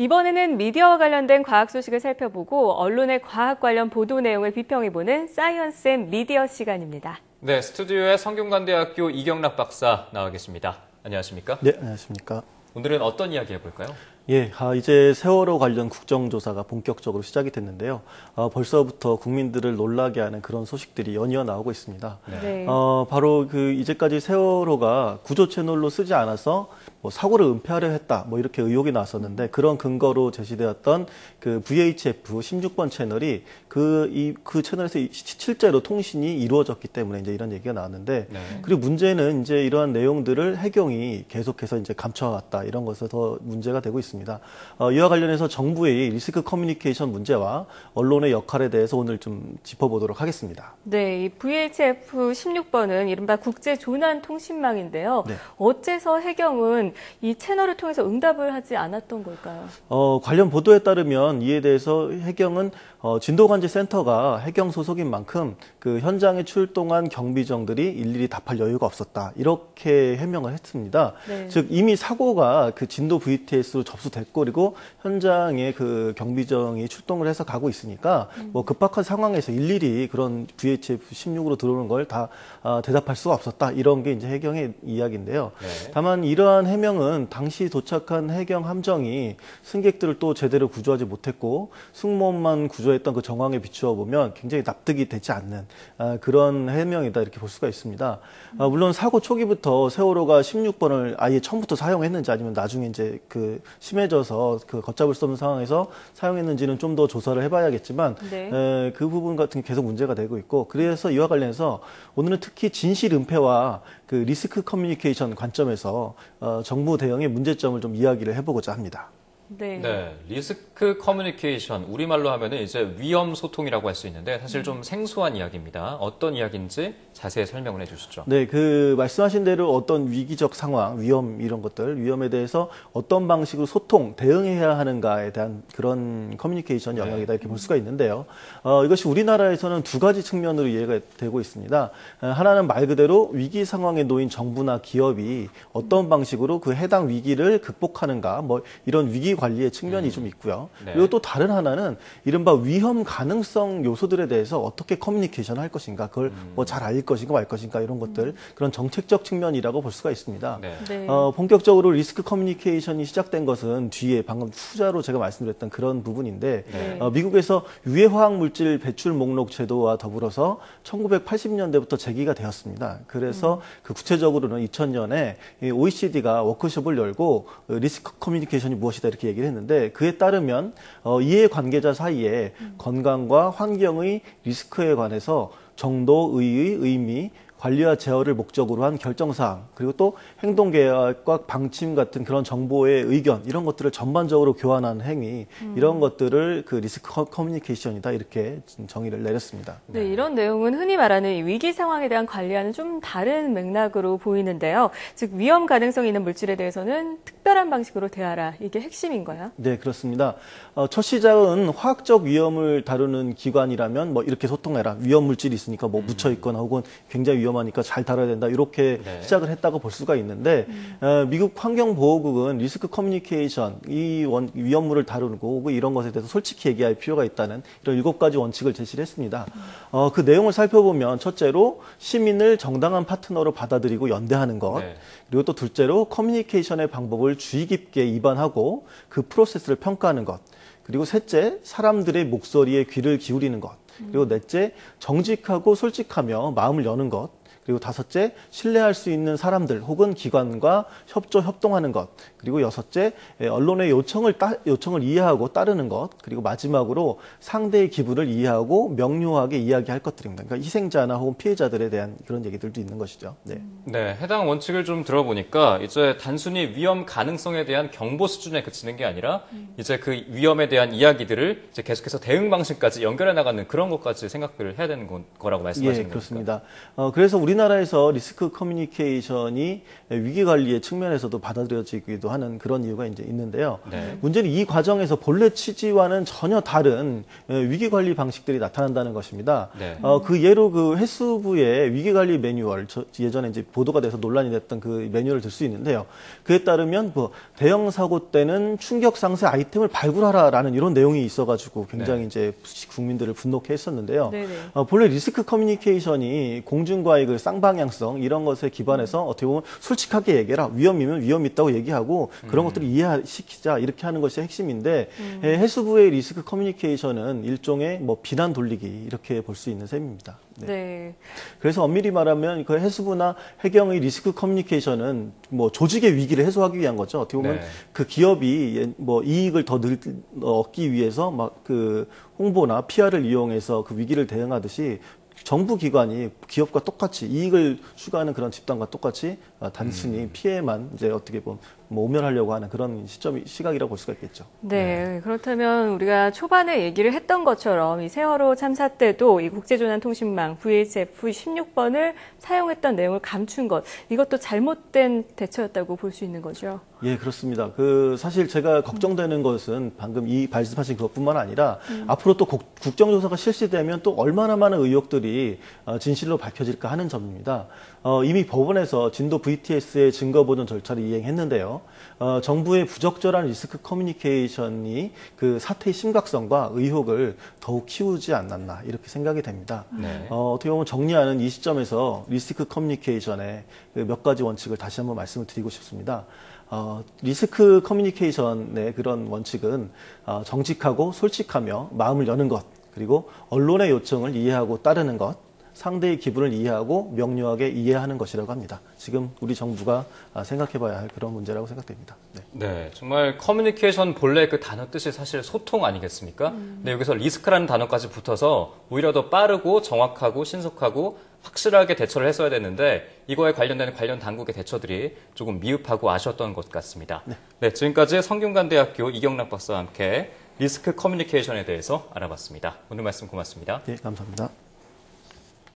이번에는 미디어와 관련된 과학 소식을 살펴보고 언론의 과학 관련 보도 내용을 비평해보는 사이언스 앤 미디어 시간입니다. 네, 스튜디오에 성균관대학교 이경락 박사 나와 계십니다. 안녕하십니까? 네, 안녕하십니까? 오늘은 어떤 이야기 해볼까요? 예, 이제 세월호 관련 국정조사가 본격적으로 시작이 됐는데요. 벌써부터 국민들을 놀라게 하는 그런 소식들이 연이어 나오고 있습니다. 네. 바로 이제까지 세월호가 구조 채널로 쓰지 않아서 사고를 은폐하려 했다, 이렇게 의혹이 나왔었는데 그런 근거로 제시되었던 그 VHF 16번 채널이 그 채널에서 실제로 통신이 이루어졌기 때문에 이제 이런 얘기가 나왔는데 그리고 문제는 이제 이러한 내용들을 해경이 계속해서 이제 감춰왔다 이런 것에서 더 문제가 되고 있습니다. 이와 관련해서 정부의 리스크 커뮤니케이션 문제와 언론의 역할에 대해서 오늘 좀 짚어보도록 하겠습니다. 네, 이 VHF 16번은 이른바 국제조난통신망인데요. 네. 어째서 해경은 이 채널을 통해서 응답을 하지 않았던 걸까요? 관련 보도에 따르면 이에 대해서 해경은 진도관제센터가 해경 소속인 만큼 그 현장에 출동한 경비정들이 일일이 답할 여유가 없었다. 이렇게 해명을 했습니다. 네. 즉 이미 사고가 그 진도 VTS로 접수됐고 그리고 현장에 그 경비정이 출동을 해서 가고 있으니까 급박한 상황에서 일일이 그런 VHF 16으로 들어오는 걸 다 대답할 수가 없었다. 이런 게 이제 해경의 이야기인데요. 네. 다만 이러한 해명은 당시 도착한 해경 함정이 승객들을 또 제대로 구조하지 못했고 승무원만 구조했던 그 정황에 비추어 보면 굉장히 납득이 되지 않는 그런 해명이다 이렇게 볼 수가 있습니다. 물론 사고 초기부터 세월호가 16번을 아예 처음부터 사용했는지 아니면 나중에 이제 그 심해져서 그 걷잡을 수 없는 상황에서 사용했는지는 좀 더 조사를 해봐야겠지만 네. 그 부분 같은 게 계속 문제가 되고 있고 그래서 이와 관련해서 오늘은 특히 진실 은폐와 그 리스크 커뮤니케이션 관점에서 정부 대응의 문제점을 좀 이야기를 해보고자 합니다. 네. 네, 리스크 커뮤니케이션, 우리말로 하면은 이제 위험 소통이라고 할 수 있는데 사실 좀 생소한 이야기입니다. 어떤 이야기인지 자세히 설명을 해주시죠. 네, 그 말씀하신 대로 어떤 위기적 상황, 위험 이런 것들, 위험에 대해서 어떤 방식으로 소통, 대응해야 하는가에 대한 그런 커뮤니케이션 영역이다 이렇게 볼 수가 있는데요. 이것이 우리나라에서는 두 가지 측면으로 이해가 되고 있습니다. 하나는 말 그대로 위기 상황에 놓인 정부나 기업이 어떤 방식으로 그 해당 위기를 극복하는가, 이런 위기 관리의 측면이 좀 있고요. 네. 그리고 또 다른 하나는 이른바 위험 가능성 요소들에 대해서 어떻게 커뮤니케이션 할 것인가, 그걸 잘 알릴 것인가 말 것인가 이런 것들, 그런 정책적 측면이라고 볼 수가 있습니다. 네. 네. 본격적으로 리스크 커뮤니케이션이 시작된 것은 뒤에 방금 후자로 제가 말씀드렸던 그런 부분인데 네. 미국에서 유해 화학 물질 배출 목록 제도와 더불어서 1980년대부터 제기가 되었습니다. 그래서 그 구체적으로는 2000년에 OECD가 워크숍을 열고 리스크 커뮤니케이션이 무엇이다 이렇게 얘기를 했는데 그에 따르면 이해 관계자 사이에 건강과 환경의 리스크에 관해서 정도, 의의, 의미, 관리와 제어를 목적으로 한 결정사항 그리고 또 행동계획과 방침 같은 그런 정보의 의견 이런 것들을 전반적으로 교환하는 행위 이런 것들을 그 리스크 커뮤니케이션이다 이렇게 정의를 내렸습니다. 네, 이런 내용은 흔히 말하는 위기 상황에 대한 관리와는 좀 다른 맥락으로 보이는데요. 즉 위험 가능성이 있는 물질에 대해서는 특별한 방식으로 대하라 이게 핵심인가요? 네, 그렇습니다. 첫 시작은 화학적 위험을 다루는 기관이라면 이렇게 소통해라. 위험 물질이 있으니까 묻혀 있거나 혹은 굉장히 위험하니까 잘 다뤄야 된다. 이렇게 시작을 했다고 볼 수가 있는데 미국 환경보호국은 리스크 커뮤니케이션, 이 위험물을 다루고 이런 것에 대해서 솔직히 얘기할 필요가 있다는 이런 7가지 원칙을 제시를 했습니다. 그 내용을 살펴보면 첫째로 시민을 정당한 파트너로 받아들이고 연대하는 것. 그리고 또 둘째로 커뮤니케이션의 방법을 주의 깊게 입안하고 그 프로세스를 평가하는 것. 그리고 셋째, 사람들의 목소리에 귀를 기울이는 것. 그리고 넷째, 정직하고 솔직하며 마음을 여는 것. 그리고 다섯째, 신뢰할 수 있는 사람들 혹은 기관과 협동하는 것. 그리고 여섯째, 언론의 요청을 이해하고 따르는 것. 그리고 마지막으로 상대의 기분을 이해하고 명료하게 이야기할 것들입니다. 그러니까 희생자나 혹은 피해자들에 대한 그런 얘기들도 있는 것이죠. 네. 네, 해당 원칙을 좀 들어보니까 이제 단순히 위험 가능성에 대한 경보 수준에 그치는 게 아니라 이제 그 위험에 대한 이야기들을 이제 계속해서 대응 방식까지 연결해 나가는 그런 것까지 생각을 해야 되는 거라고 말씀하시는 거죠. 예, 그렇습니다. 그래서 우리나라 우리나라에서 리스크 커뮤니케이션이 위기 관리의 측면에서도 받아들여지기도 하는 그런 이유가 이제 있는데요. 네. 문제는 이 과정에서 본래 취지와는 전혀 다른 위기 관리 방식들이 나타난다는 것입니다. 네. 그 예로 그 해수부의 위기 관리 매뉴얼, 예전에 이제 보도가 돼서 논란이 됐던 그 매뉴얼을 들 수 있는데요. 그에 따르면 뭐 대형 사고 때는 충격 상세 아이템을 발굴하라라는 이런 내용이 있어가지고 굉장히 이제 국민들을 분노케 했었는데요. 본래 리스크 커뮤니케이션이 공중과의 그 쌍방향성 이런 것에 기반해서 어떻게 보면 솔직하게 얘기해라. 위험이면 위험 있다고 얘기하고 그런 것들을 이해시키자 이렇게 하는 것이 핵심인데 해수부의 리스크 커뮤니케이션은 일종의 뭐 비난 돌리기 이렇게 볼 수 있는 셈입니다. 네. 그래서 엄밀히 말하면 그 해수부나 해경의 리스크 커뮤니케이션은 뭐 조직의 위기를 해소하기 위한 거죠. 어떻게 보면 그 기업이 뭐 이익을 더 얻기 위해서 막 그 홍보나 PR을 이용해서 그 위기를 대응하듯이 정부 기관이 기업과 똑같이 이익을 추구하는 그런 집단과 똑같이 단순히 피해만 이제 어떻게 보면 모면하려고 하는 그런 시각이라고 볼 수가 있겠죠. 네, 그렇다면 우리가 초반에 얘기를 했던 것처럼 이 세월호 참사 때도 이 국제조난통신망 VHF 16번을 사용했던 내용을 감춘 것, 이것도 잘못된 대처였다고 볼 수 있는 거죠. 예, 그렇습니다. 사실 제가 걱정되는 것은 방금 이 말씀하신 그것뿐만 아니라 앞으로 또 국정조사가 실시되면 또 얼마나 많은 의혹들이 진실로 밝혀질까 하는 점입니다. 이미 법원에서 진도 VTS의 증거보존 절차를 이행했는데요. 정부의 부적절한 리스크 커뮤니케이션이 그 사태의 심각성과 의혹을 더욱 키우지 않았나 이렇게 생각이 됩니다. 어떻게 보면 정리하는 이 시점에서 리스크 커뮤니케이션의 몇 가지 원칙을 다시 한번 말씀을 드리고 싶습니다. 리스크 커뮤니케이션의 그런 원칙은 정직하고 솔직하며 마음을 여는 것, 그리고 언론의 요청을 이해하고 따르는 것, 상대의 기분을 이해하고 명료하게 이해하는 것이라고 합니다. 지금 우리 정부가 생각해봐야 할 그런 문제라고 생각됩니다. 네, 정말 커뮤니케이션 본래 그 단어 뜻이 사실 소통 아니겠습니까? 근데 여기서 리스크라는 단어까지 붙어서 오히려 더 빠르고 정확하고 신속하고 확실하게 대처를 했어야 되는데 이거에 관련된 관련 당국의 대처들이 조금 미흡하고 아쉬웠던 것 같습니다. 네, 지금까지 성균관대학교 이경락 박사와 함께 리스크 커뮤니케이션에 대해서 알아봤습니다. 오늘 말씀 고맙습니다. 네, 감사합니다.